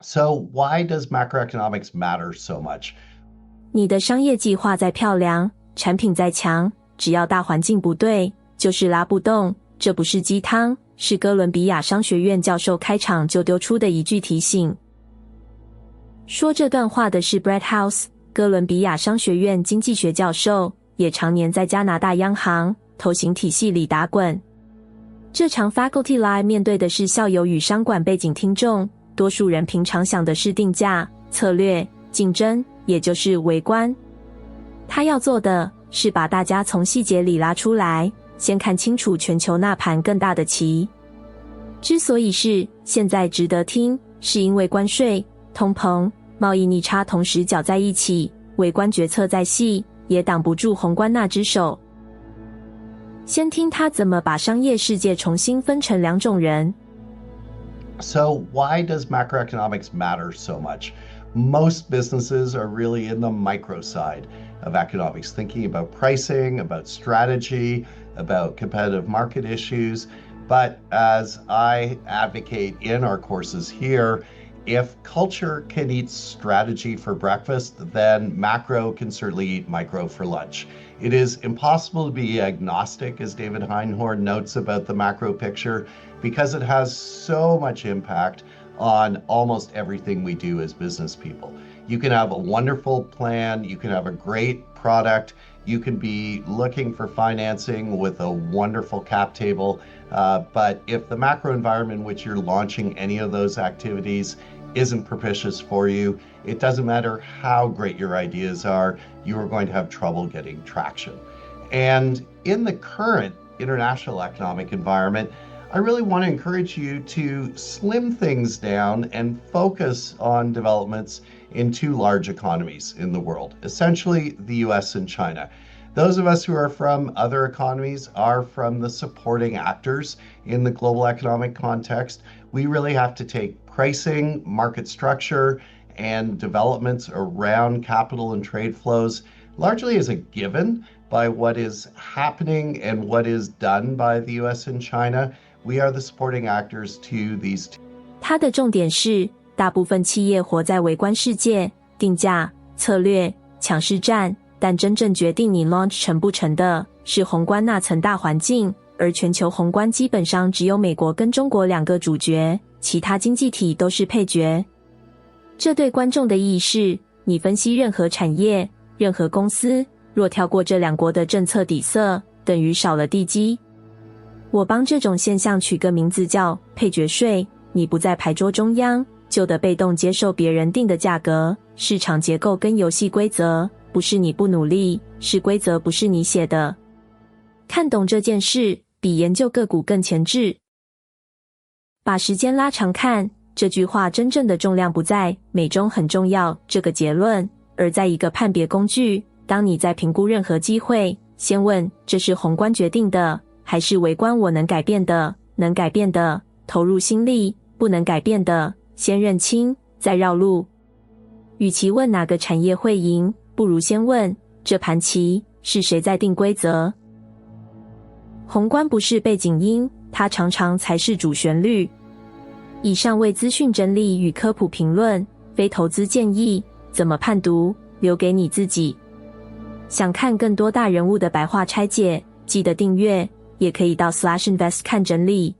So, why does macroeconomics matter so much? 你的商业计划再漂亮，产品再强，只要大环境不对，就是拉不动。这不是鸡汤，是哥伦比亚商学院教授开场就丢出的一句提醒。说这段话的是 Brett House， 哥伦比亚商学院经济学教授，也常年在加拿大央行投行体系里打滚。这场 Faculty Live 面对的是校友与商管背景听众，多数人平常想的是定价、策略、竞争，也就是微观。他要做的是把大家从细节里拉出来，先看清楚全球那盘更大的棋。之所以是现在值得听，是因为关税、通膨、贸易逆差同时搅在一起，微观决策再细，也挡不住宏观那只手。先听他怎么把商业世界重新分成两种人。So, why does macroeconomics matter so much? Most businesses are really in the micro side of economics, thinking about pricing, about strategy, about competitive market issues. But as I advocate in our courses here, if culture can eat strategy for breakfast, then macro can certainly eat micro for lunch. It is impossible to be agnostic, as David Einhorn notes about the macro picture, because it has so much impact on almost everything we do as business people. You can have a wonderful plan, you can have a great product, you can be looking for financing with a wonderful cap table, but if the macro environment in which you're launching any of those activities isn't propitious for you, it doesn't matter how great your ideas are, you are going to have trouble getting traction. And in the current international economic environment, I really want to encourage you to slim things down and focus on developments in two large economies in the world, essentially the US and China. Those of us who are from other economies are from the supporting actors in the global economic context. We really have to take pricing, market structure, and developments around capital and trade flows largely as a given by what is happening and what is done by the US and China. We are the supporting actors to these two. 它的重点是，大部分企业活在微观世界，定价、策略、抢市占，但真正决定你 launch 成不成的，是宏观那层大环境，而全球宏观基本上只有美国跟中国两个主角，其他经济体都是配角。这对观众的意义是，你分析任何产业、任何公司，若跳过这两国的政策底色，等于少了地基。我帮这种现象取个名字叫配角税，你不在牌桌中央，就得被动接受别人定的价格，市场结构跟游戏规则，不是你不努力，是规则不是你写的。看懂这件事，比研究个股更前置。把时间拉长看，这句话真正的重量不在美中很重要这个结论，而在一个判别工具。当你在评估任何机会，先问这是宏观决定的，还是微观我能改变的？能改变的，投入心力；不能改变的，先认清，再绕路。与其问哪个产业会赢，不如先问这盘棋是谁在定规则。宏观不是背景音，它常常才是主旋律。以上为资讯整理与科普评论，非投资建议，怎么判读，留给你自己。想看更多大人物的白话拆解，记得订阅，也可以到 /invest 看整理。